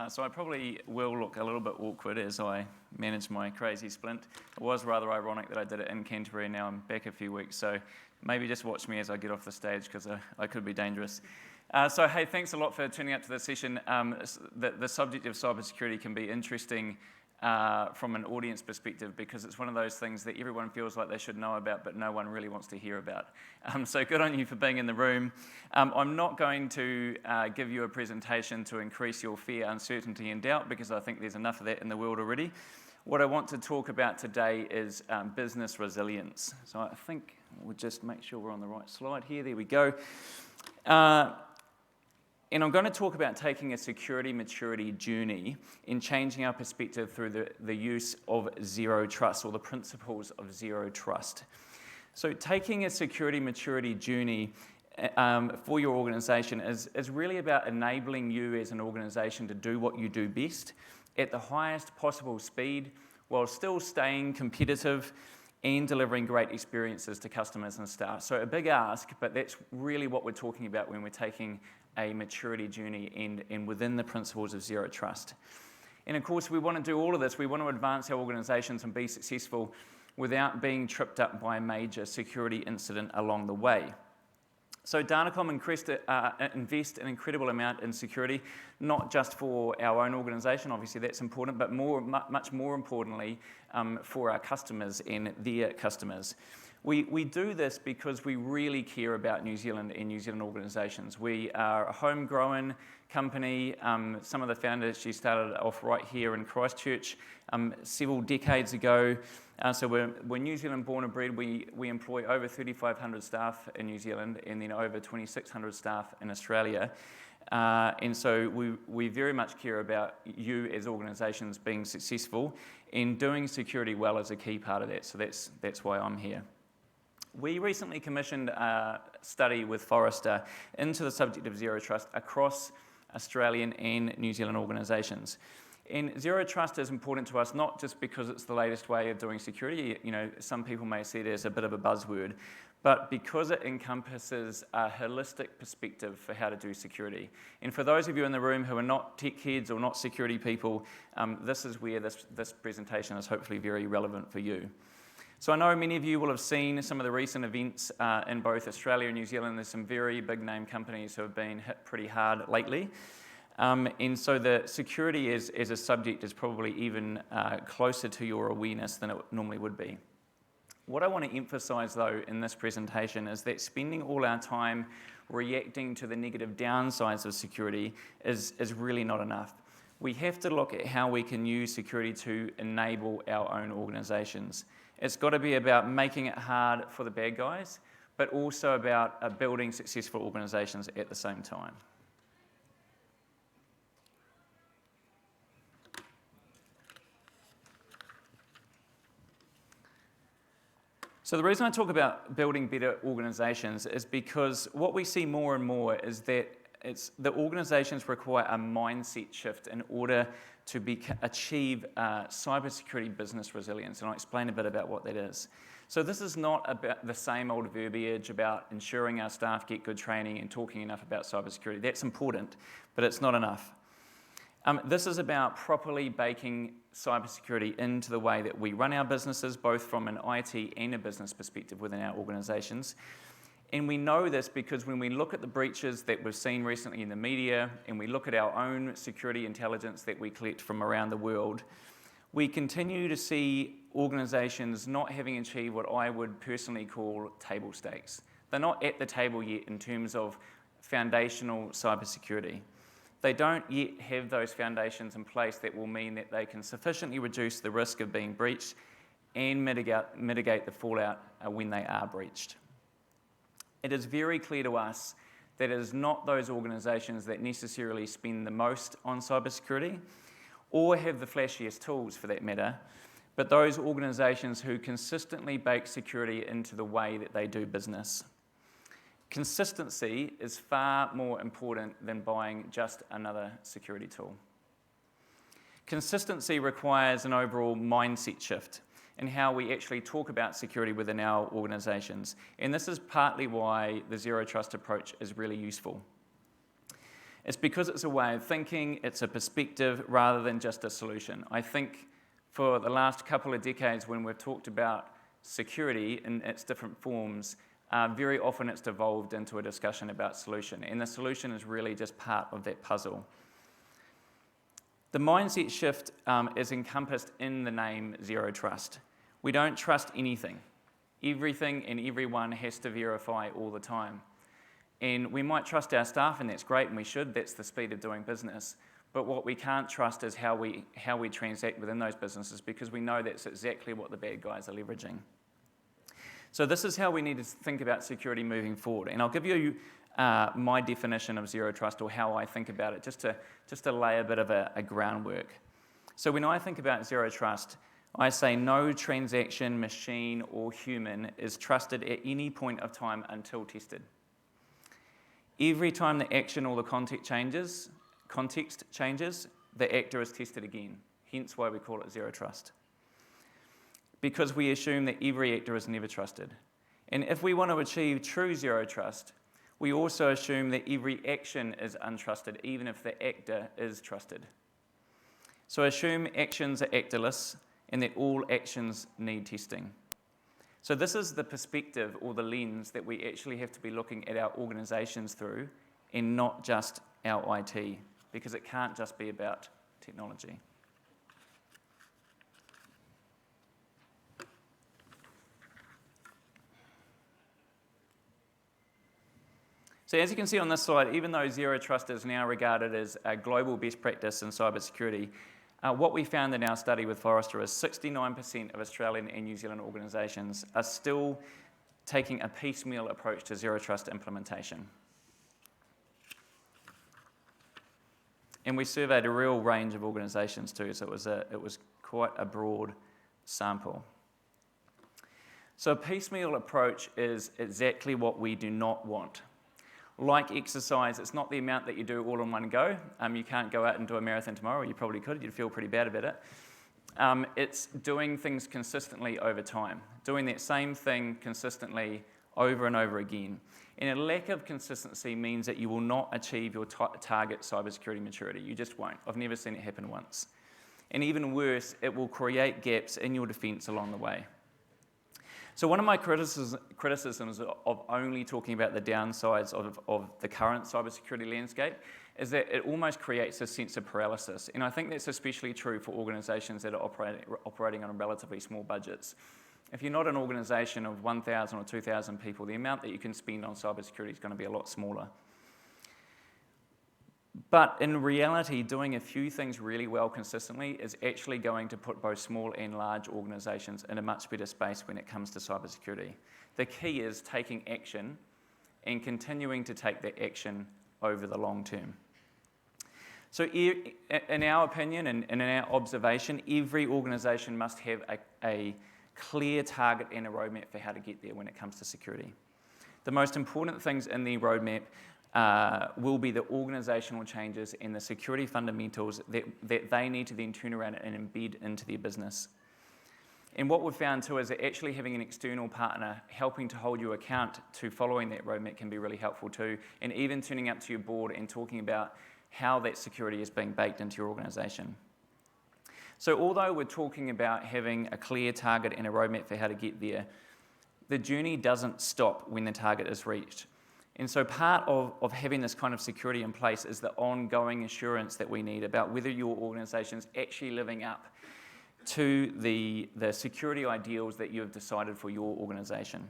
So I probably will look a little bit awkward as I manage my crazy splint. It was rather ironic that I did it in Canterbury, and now I'm back a few weeks, so maybe just watch me as I get off the stage, because I could be dangerous. So hey, thanks a lot for tuning out to this session. The subject of cybersecurity can be interesting from an audience perspective, because it's one of those things that everyone feels like they should know about, but no one really wants to hear about. So good on you for being in the room. I'm not going to give you a presentation to increase your fear, uncertainty, and doubt, because I think there's enough of that in the world already. What I want to talk about today is business resilience. So I think we'll just make sure we're on the right slide here. There we go. And I'm going to talk about taking a security maturity journey in changing our perspective through the use of zero trust, or the principles of zero trust. So taking a security maturity journey for your organization is really about enabling you as an organization to do what you do best at the highest possible speed, while still staying competitive and delivering great experiences to customers and staff. So a big ask, but that's really what we're talking about when we're taking a maturity journey and within the principles of zero trust. And of course, we want to do all of this. We want to advance our organizations and be successful without being tripped up by a major security incident along the way. So Datacom invest an incredible amount in security, not just for our own organisation, obviously that's important, but much more importantly for our customers and their customers. We do this because we really care about New Zealand and New Zealand organisations. We are a homegrown company. Some of the founders actually started off right here in Christchurch several decades ago. So we're New Zealand born and bred. We employ over 3,500 staff in New Zealand, and then over 2,600 staff in Australia. And so we very much care about you as organisations being successful, and doing security well is a key part of that. So that's why I'm here. We recently commissioned a study with Forrester into the subject of zero trust across Australian and New Zealand organisations. And zero trust is important to us, not just because it's the latest way of doing security. You know, some people may see it as a bit of a buzzword, but because it encompasses a holistic perspective for how to do security. And for those of you in the room who are not tech heads or not security people, this is where this presentation is hopefully very relevant for you. So I know many of you will have seen some of the recent events in both Australia and New Zealand. There's some very big name companies who have been hit pretty hard lately. And so the security as a subject is probably even closer to your awareness than it normally would be. What I want to emphasise though in this presentation is that spending all our time reacting to the negative downsides of security is really not enough. We have to look at how we can use security to enable our own organisations. It's got to be about making it hard for the bad guys, but also about building successful organisations at the same time. So the reason I talk about building better organisations is because what we see more and more is that the organisations require a mindset shift in order to achieve cybersecurity business resilience, and I'll explain a bit about what that is. So this is not about the same old verbiage about ensuring our staff get good training and talking enough about cybersecurity. That's important, but it's not enough. This is about properly baking cybersecurity into the way that we run our businesses, both from an IT and a business perspective within our organisations. And we know this because when we look at the breaches that we've seen recently in the media, and we look at our own security intelligence that we collect from around the world, we continue to see organisations not having achieved what I would personally call table stakes. They're not at the table yet in terms of foundational cybersecurity. They don't yet have those foundations in place that will mean that they can sufficiently reduce the risk of being breached and mitigate the fallout when they are breached. It is very clear to us that it is not those organisations that necessarily spend the most on cybersecurity or have the flashiest tools for that matter, but those organisations who consistently bake security into the way that they do business. Consistency is far more important than buying just another security tool. Consistency requires an overall mindset shift in how we actually talk about security within our organisations. And this is partly why the zero trust approach is really useful. It's because it's a way of thinking, it's a perspective rather than just a solution. I think for the last couple of decades when we've talked about security in its different forms, very often it's devolved into a discussion about solution, and the solution is really just part of that puzzle. The mindset shift is encompassed in the name Zero Trust. We don't trust anything. Everything and everyone has to verify all the time. And we might trust our staff, and that's great, and we should. That's the speed of doing business. But what we can't trust is how we transact within those businesses, because we know that's exactly what the bad guys are leveraging. So this is how we need to think about security moving forward. And I'll give you my definition of Zero Trust, or how I think about it, just to lay a bit of a groundwork. So when I think about Zero Trust, I say no transaction, machine, or human is trusted at any point of time until tested. Every time the action or the context changes, the actor is tested again. Hence why we call it Zero Trust. Because we assume that every actor is never trusted. And if we want to achieve true Zero Trust, we also assume that every action is untrusted, even if the actor is trusted. So assume actions are actorless, and that all actions need testing. So this is the perspective or the lens that we actually have to be looking at our organisations through, and not just our IT, because it can't just be about technology. So as you can see on this slide, even though Zero Trust is now regarded as a global best practice in cybersecurity, what we found in our study with Forrester is 69% of Australian and New Zealand organisations are still taking a piecemeal approach to Zero Trust implementation. And we surveyed a real range of organisations too, so it was quite a broad sample. So a piecemeal approach is exactly what we do not want. Like exercise, it's not the amount that you do all in one go. You can't go out and do a marathon tomorrow. You probably could. You'd feel pretty bad about it. It's doing things consistently over time, doing that same thing consistently over and over again. And a lack of consistency means that you will not achieve your target cybersecurity maturity. You just won't. I've never seen it happen once. And even worse, it will create gaps in your defence along the way. So one of my criticisms of only talking about the downsides of the current cybersecurity landscape is that it almost creates a sense of paralysis. And I think that's especially true for organisations that are operating on relatively small budgets. If you're not an organisation of 1,000 or 2,000 people, the amount that you can spend on cybersecurity is going to be a lot smaller. But in reality, doing a few things really well consistently is actually going to put both small and large organisations in a much better space when it comes to cybersecurity. The key is taking action and continuing to take that action over the long term. So in our opinion and in our observation, every organisation must have a clear target and a roadmap for how to get there when it comes to security. The most important things in the roadmap will be the organisational changes and the security fundamentals that they need to then turn around and embed into their business. And what we've found too is that actually having an external partner helping to hold you account to following that roadmap can be really helpful too, and even turning up to your board and talking about how that security is being baked into your organisation. So although we're talking about having a clear target and a roadmap for how to get there, the journey doesn't stop when the target is reached. And so part of having this kind of security in place is the ongoing assurance that we need about whether your organisation's actually living up to the security ideals that you have decided for your organisation.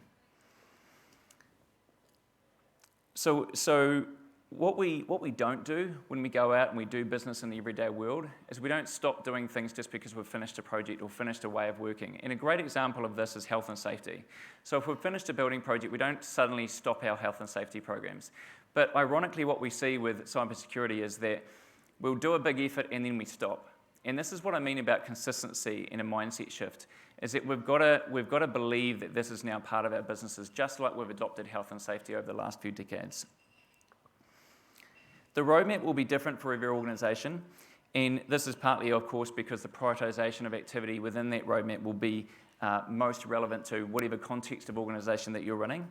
So what we don't do when we go out and we do business in the everyday world is we don't stop doing things just because we've finished a project or finished a way of working. And a great example of this is health and safety. So if we've finished a building project, we don't suddenly stop our health and safety programs. But ironically, what we see with cybersecurity is that we'll do a big effort and then we stop. And this is what I mean about consistency in a mindset shift, is that we've got to believe that this is now part of our businesses, just like we've adopted health and safety over the last few decades. The roadmap will be different for every organisation, and this is partly, of course, because the prioritisation of activity within that roadmap will be most relevant to whatever context of organisation that you're running.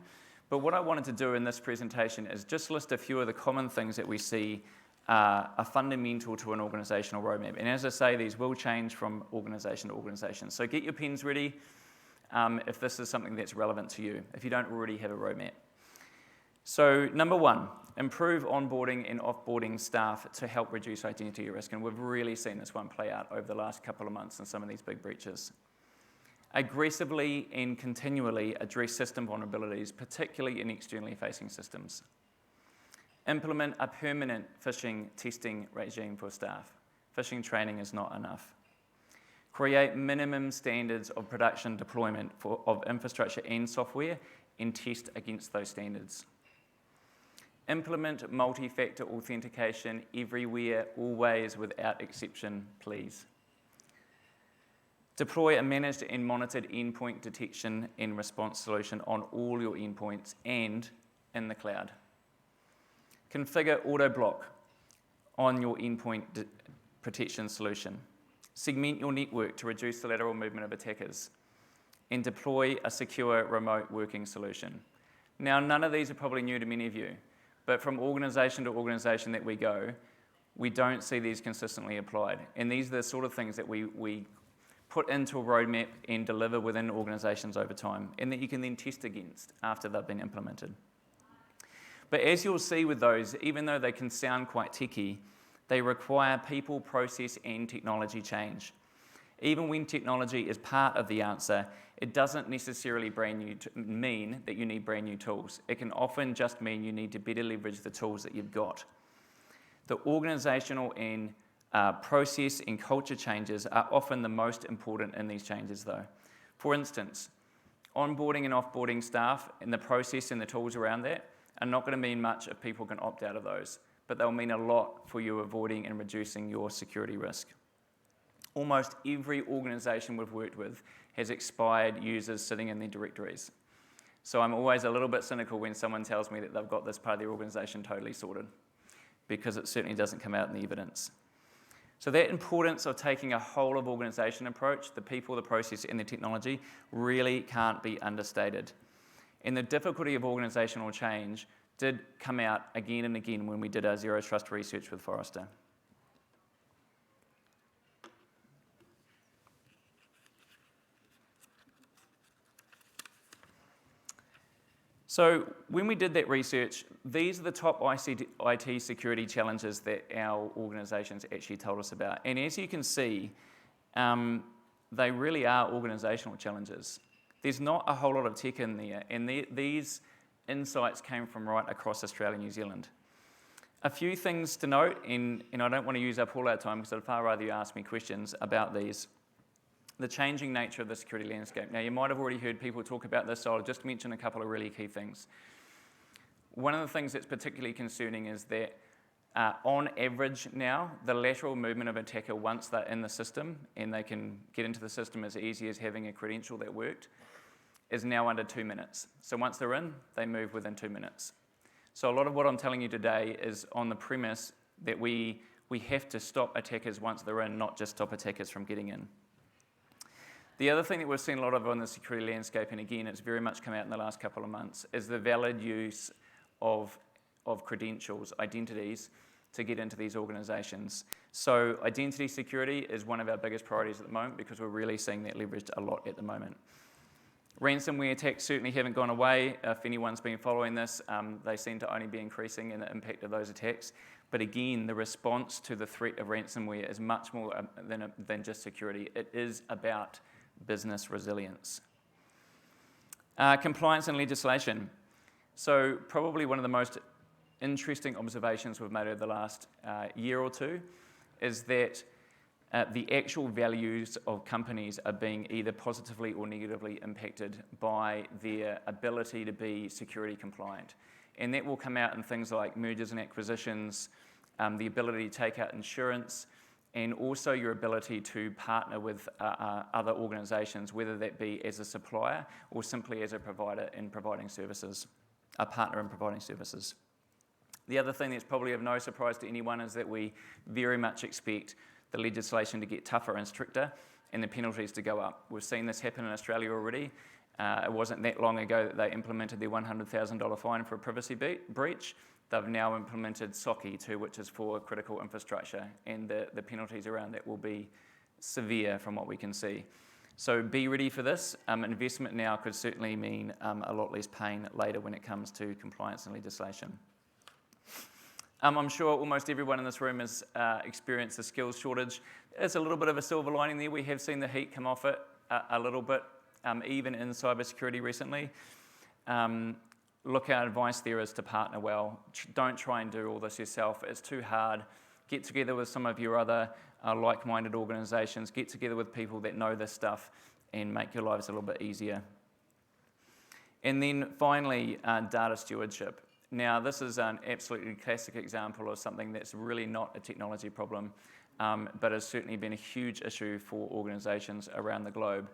But what I wanted to do in this presentation is just list a few of the common things that we see are fundamental to an organisational roadmap. And as I say, these will change from organisation to organisation. So get your pens ready if this is something that's relevant to you, if you don't already have a roadmap. So number one, improve onboarding and offboarding staff to help reduce identity risk. And we've really seen this one play out over the last couple of months in some of these big breaches. Aggressively and continually address system vulnerabilities, particularly in externally facing systems. Implement a permanent phishing testing regime for staff. Phishing training is not enough. Create minimum standards of production deployment of infrastructure and software and test against those standards. Implement multi-factor authentication everywhere, always, without exception, please. Deploy a managed and monitored endpoint detection and response solution on all your endpoints and in the cloud. Configure auto-block on your endpoint protection solution. Segment your network to reduce the lateral movement of attackers. And deploy a secure remote working solution. Now, none of these are probably new to many of you, but from organisation to organisation that we go, we don't see these consistently applied. And these are the sort of things that we put into a roadmap and deliver within organisations over time, and that you can then test against after they've been implemented. But as you'll see with those, even though they can sound quite techy, they require people, process, and technology change. Even when technology is part of the answer, it doesn't necessarily mean that you need brand new tools. It can often just mean you need to better leverage the tools that you've got. The organisational and process and culture changes are often the most important in these changes though. For instance, onboarding and offboarding staff and the process and the tools around that are not going to mean much if people can opt out of those, but they'll mean a lot for you avoiding and reducing your security risk. Almost every organisation we've worked with has expired users sitting in their directories. So I'm always a little bit cynical when someone tells me that they've got this part of their organisation totally sorted, because it certainly doesn't come out in the evidence. So that importance of taking a whole of organisation approach, the people, the process, and the technology, really can't be understated. And the difficulty of organisational change did come out again and again when we did our Zero Trust research with Forrester. So when we did that research, these are the top IT security challenges that our organisations actually told us about. And as you can see, they really are organisational challenges. There's not a whole lot of tech in there, and these insights came from right across Australia and New Zealand. A few things to note, and I don't want to use up all our time because I'd far rather you ask me questions about these. The changing nature of the security landscape. Now, you might have already heard people talk about this, so I'll just mention a couple of really key things. One of the things that's particularly concerning is that on average now, the lateral movement of an attacker once they're in the system, and they can get into the system as easy as having a credential that worked, is now under 2 minutes. So once they're in, they move within 2 minutes. So a lot of what I'm telling you today is on the premise that we have to stop attackers once they're in, not just stop attackers from getting in. The other thing that we've seen a lot of on the security landscape, and again, it's very much come out in the last couple of months, is the valid use of credentials, identities, to get into these organisations. So identity security is one of our biggest priorities at the moment because we're really seeing that leveraged a lot at the moment. Ransomware attacks certainly haven't gone away. If anyone's been following this, they seem to only be increasing in the impact of those attacks. But again, the response to the threat of ransomware is much more than just security. It is about business resilience. Compliance and legislation. So probably one of the most interesting observations we've made over the last year or two is that the actual values of companies are being either positively or negatively impacted by their ability to be security compliant. And that will come out in things like mergers and acquisitions, the ability to take out insurance, and also your ability to partner with other organisations, whether that be as a supplier or simply as a provider in providing services, a partner in providing services. The other thing that's probably of no surprise to anyone is that we very much expect the legislation to get tougher and stricter and the penalties to go up. We've seen this happen in Australia already. It wasn't that long ago that they implemented their $100,000 fine for a privacy breach. They've now implemented SOC 2, which is for critical infrastructure, and the penalties around that will be severe from what we can see. So be ready for this. Investment now could certainly mean a lot less pain later when it comes to compliance and legislation. I'm sure almost everyone in this room has experienced a skills shortage. There's a little bit of a silver lining there. We have seen the heat come off it a little bit, even in cybersecurity recently. Look, our advice there is to partner well. Don't try and do all this yourself. It's too hard. Get together with some of your other like-minded organisations. Get together with people that know this stuff and make your lives a little bit easier. And then finally, data stewardship. Now, this is an absolutely classic example of something that's really not a technology problem, but has certainly been a huge issue for organisations around the globe.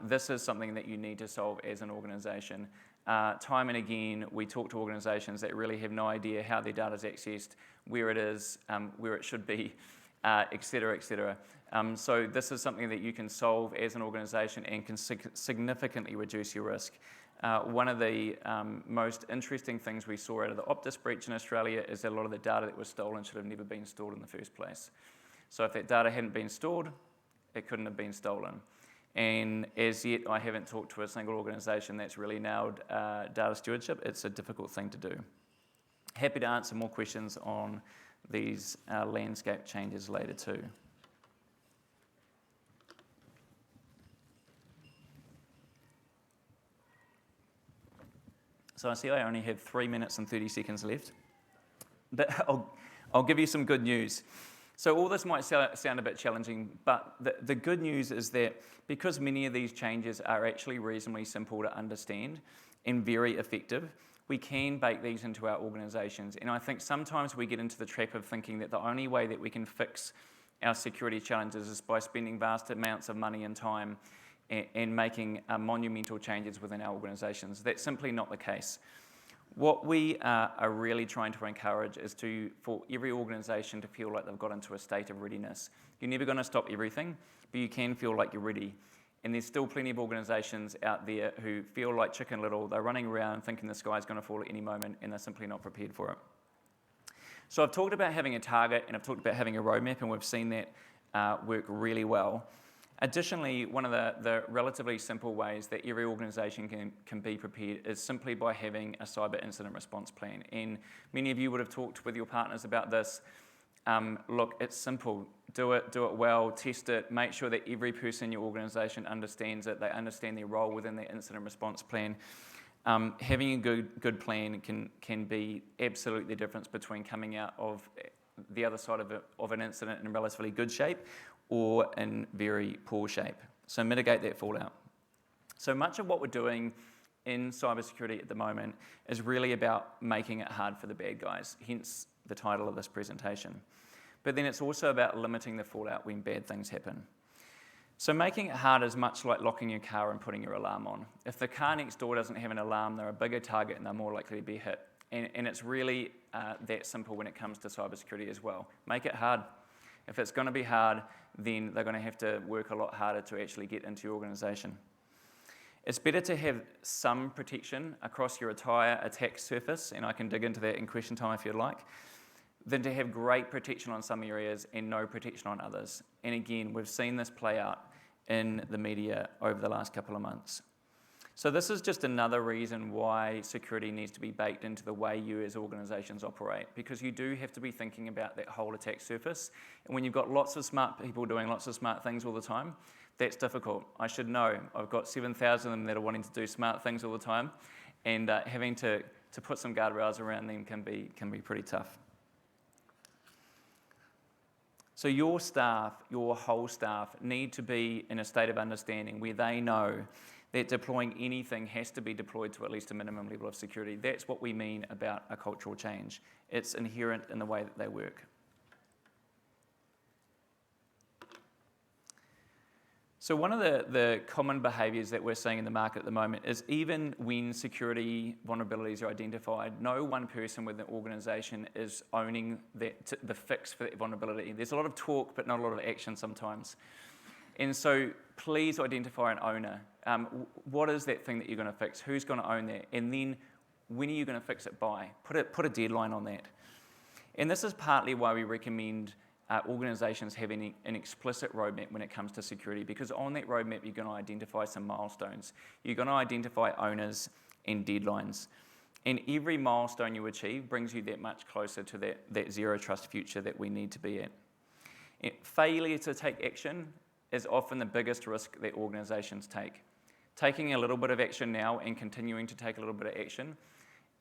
This is something that you need to solve as an organisation. Time and again, we talk to organisations that really have no idea how their data is accessed, where it is, where it should be, et cetera, et cetera. So this is something that you can solve as an organisation and can significantly reduce your risk. One of the most interesting things we saw out of the Optus breach in Australia is that a lot of the data that was stolen should have never been stored in the first place. So if that data hadn't been stored, it couldn't have been stolen. And as yet, I haven't talked to a single organisation that's really nailed data stewardship. It's a difficult thing to do. Happy to answer more questions on these landscape changes later too. So I see I only have 3 minutes and 30 seconds left, but I'll give you some good news. So all this might sound a bit challenging, but the good news is that because many of these changes are actually reasonably simple to understand and very effective, we can bake these into our organisations. And I think sometimes we get into the trap of thinking that the only way that we can fix our security challenges is by spending vast amounts of money and time and making monumental changes within our organisations. That's simply not the case. What we are really trying to encourage is for every organisation to feel like they've got into a state of readiness. You're never going to stop everything, but you can feel like you're ready. And there's still plenty of organisations out there who feel like Chicken Little. They're running around thinking the sky's going to fall at any moment, and they're simply not prepared for it. So I've talked about having a target, and I've talked about having a roadmap, and we've seen that work really well. Additionally, one of the relatively simple ways that every organisation can be prepared is simply by having a cyber incident response plan. And many of you would have talked with your partners about this. Look, it's simple. Do it well, test it, make sure that every person in your organisation understands it, they understand their role within the incident response plan. Having a good plan can be absolutely the difference between coming out of the other side of an incident in relatively good shape or in very poor shape. So mitigate that fallout. So much of what we're doing in cybersecurity at the moment is really about making it hard for the bad guys, hence the title of this presentation. But then it's also about limiting the fallout when bad things happen. So making it hard is much like locking your car and putting your alarm on. If the car next door doesn't have an alarm, they're a bigger target and they're more likely to be hit. And it's really that simple when it comes to cybersecurity as well. Make it hard. If it's going to be hard, then they're going to have to work a lot harder to actually get into your organisation. It's better to have some protection across your entire attack surface, and I can dig into that in question time if you'd like, than to have great protection on some areas and no protection on others. And again, we've seen this play out in the media over the last couple of months. So this is just another reason why security needs to be baked into the way you as organisations operate, because you do have to be thinking about that whole attack surface. And when you've got lots of smart people doing lots of smart things all the time, that's difficult. I should know. I've got 7,000 of them that are wanting to do smart things all the time, and having to put some guardrails around them can be pretty tough. So your staff, your whole staff, need to be in a state of understanding where they know that deploying anything has to be deployed to at least a minimum level of security. That's what we mean about a cultural change. It's inherent in the way that they work. So one of the common behaviours that we're seeing in the market at the moment is even when security vulnerabilities are identified, no one person within the organisation is owning the fix for that vulnerability. There's a lot of talk, but not a lot of action sometimes. And so please identify an owner. What is that thing that you're going to fix? Who's going to own that? And then when are you going to fix it by? Put a deadline on that. And this is partly why we recommend organisations having an explicit roadmap when it comes to security, because on that roadmap you're going to identify some milestones. You're going to identify owners and deadlines. And every milestone you achieve brings you that much closer to that zero trust future that we need to be at. And failure to take action is often the biggest risk that organisations take. Taking a little bit of action now and continuing to take a little bit of action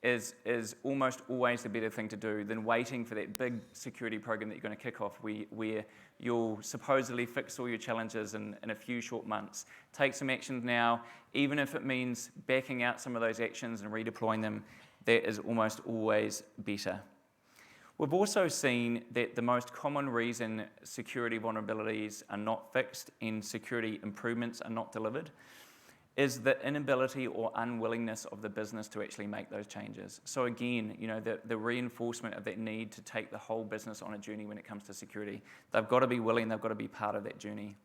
is almost always the better thing to do than waiting for that big security program that you're going to kick off where you'll supposedly fix all your challenges in a few short months. Take some actions now, even if it means backing out some of those actions and redeploying them, that is almost always better. We've also seen that the most common reason security vulnerabilities are not fixed and security improvements are not delivered is the inability or unwillingness of the business to actually make those changes. So again, the reinforcement of that need to take the whole business on a journey when it comes to security. They've got to be willing, they've got to be part of that journey.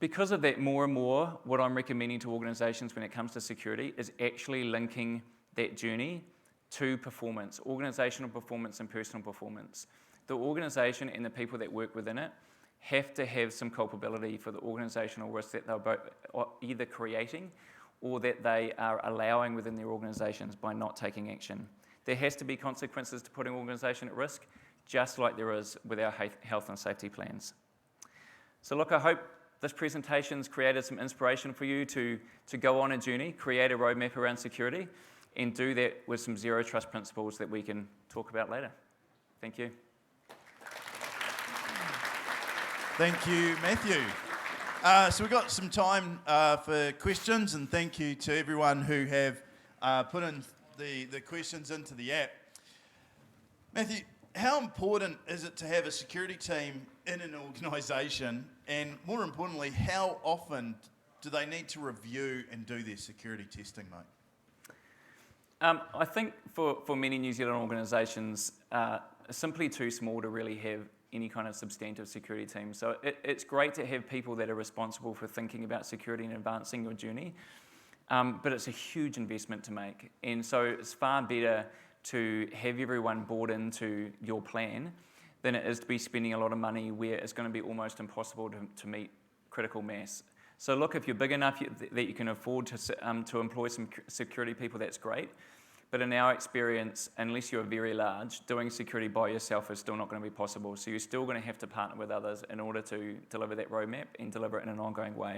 Because of that, more and more, what I'm recommending to organisations when it comes to security is actually linking that journey to performance, organisational performance and personal performance. The organisation and the people that work within it have to have some culpability for the organisational risk that they're both either creating or that they are allowing within their organisations by not taking action. There has to be consequences to putting an organisation at risk, just like there is with our health and safety plans. So look, I hope this presentation's created some inspiration for you to go on a journey, create a roadmap around security, and do that with some zero trust principles that we can talk about later. Thank you. Thank you, Matthew. So we've got some time for questions, and thank you to everyone who have put in the questions into the app. Matthew, how important is it to have a security team in an organisation, and more importantly, how often do they need to review and do their security testing, mate? I think for many New Zealand organisations, simply too small to really have any kind of substantive security team. So it's great to have people that are responsible for thinking about security and advancing your journey, but it's a huge investment to make. And so it's far better to have everyone bought into your plan than it is to be spending a lot of money where it's going to be almost impossible to meet critical mass. So look, if you're big enough that you can afford to employ some security people, that's great. But in our experience, unless you're very large, doing security by yourself is still not going to be possible. So you're still going to have to partner with others in order to deliver that roadmap and deliver it in an ongoing way.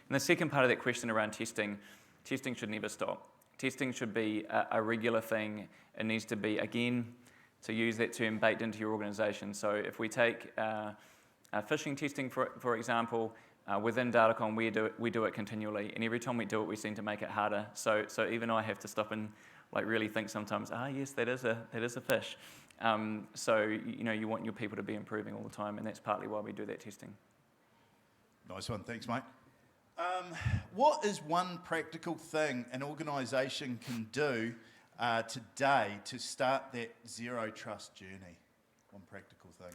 And the second part of that question around testing should never stop. Testing should be a regular thing. It needs to be, again, to use that term, baked into your organisation. So if we take phishing testing, for example, within Datacom, we do it continually. And every time we do it, we seem to make it harder. So even I have to stop and really think sometimes, yes, that is a fish. So you want your people to be improving all the time, and that's partly why we do that testing. Nice one, thanks, mate. What is one practical thing an organisation can do today to start that zero trust journey? One practical thing.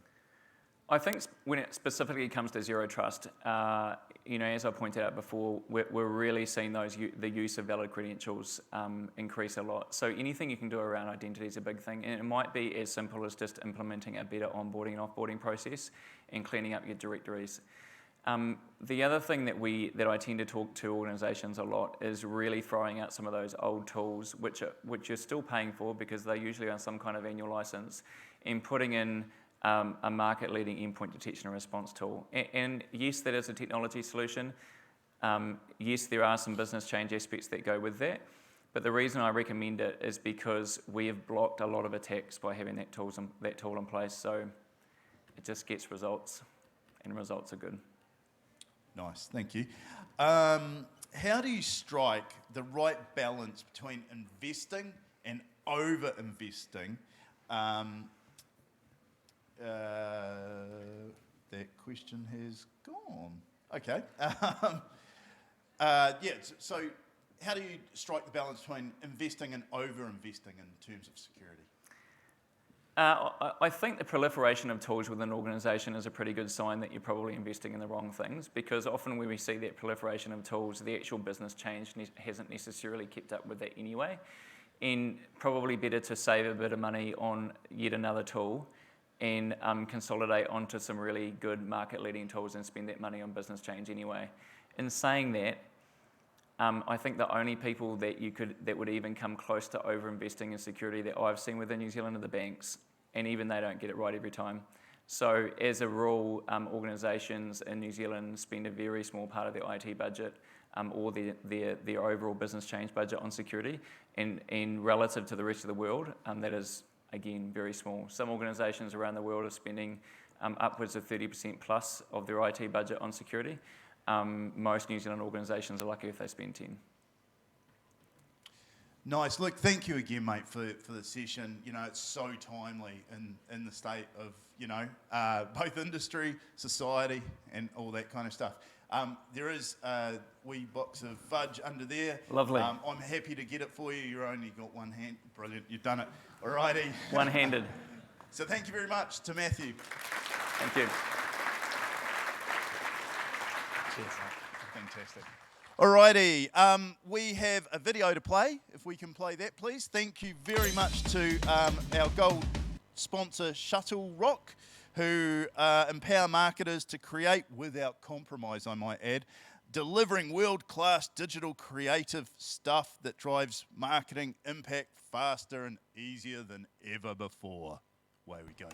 I think when it specifically comes to zero trust, as I pointed out before, we're really seeing the use of valid credentials increase a lot. So anything you can do around identity is a big thing, and it might be as simple as just implementing a better onboarding and offboarding process and cleaning up your directories. The other thing that I tend to talk to organisations a lot is really throwing out some of those old tools, which you're still paying for because they're usually on some kind of annual licence, and putting in a market-leading endpoint detection and response tool. And yes, that is a technology solution. Yes, there are some business change aspects that go with that. But the reason I recommend it is because we have blocked a lot of attacks by having that tool in place. So it just gets results, and results are good. Nice, thank you. How do you strike the right balance between investing and over-investing? That question has gone. Okay. So how do you strike the balance between investing and over-investing in terms of security? I think the proliferation of tools within an organisation is a pretty good sign that you're probably investing in the wrong things, because often when we see that proliferation of tools, the actual business change hasn't necessarily kept up with that anyway. And probably better to save a bit of money on yet another tool and consolidate onto some really good market-leading tools and spend that money on business change anyway. In saying that, I think the only people that would even come close to over-investing in security that I've seen within New Zealand are the banks, and even they don't get it right every time. So as a rule, organisations in New Zealand spend a very small part of their IT budget or their overall business change budget on security, and relative to the rest of the world, that is, again, very small. Some organisations around the world are spending upwards of 30% plus of their IT budget on security. Most New Zealand organisations are lucky if they spend 10. Nice. Look, thank you again, mate, for the session. You know, it's so timely in the state of, both industry, society, and all that kind of stuff. There is a wee box of fudge under there. Lovely. I'm happy to get it for you. You've only got one hand. Brilliant. You've done it. Alrighty. One-handed. So thank you very much to Matthew. Thank you. Cheers, mate. Fantastic. Alrighty, we have a video to play. If we can play that, please. Thank you very much to our gold sponsor, Shuttle Rock, who empower marketers to create without compromise, I might add, delivering world-class digital creative stuff that drives marketing impact faster and easier than ever before. Away we go.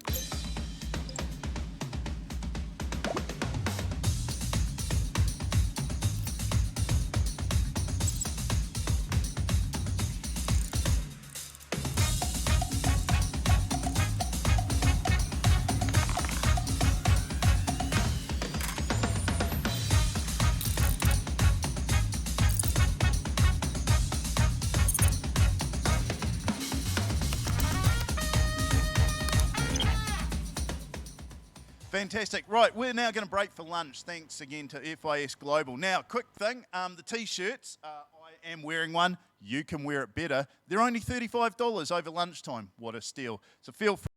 Fantastic. Right, we're now going to break for lunch. Thanks again to FIS Global. Now, quick thing, the T-shirts, I am wearing one. You can wear it better. They're only $35 over lunchtime. What a steal. So feel free.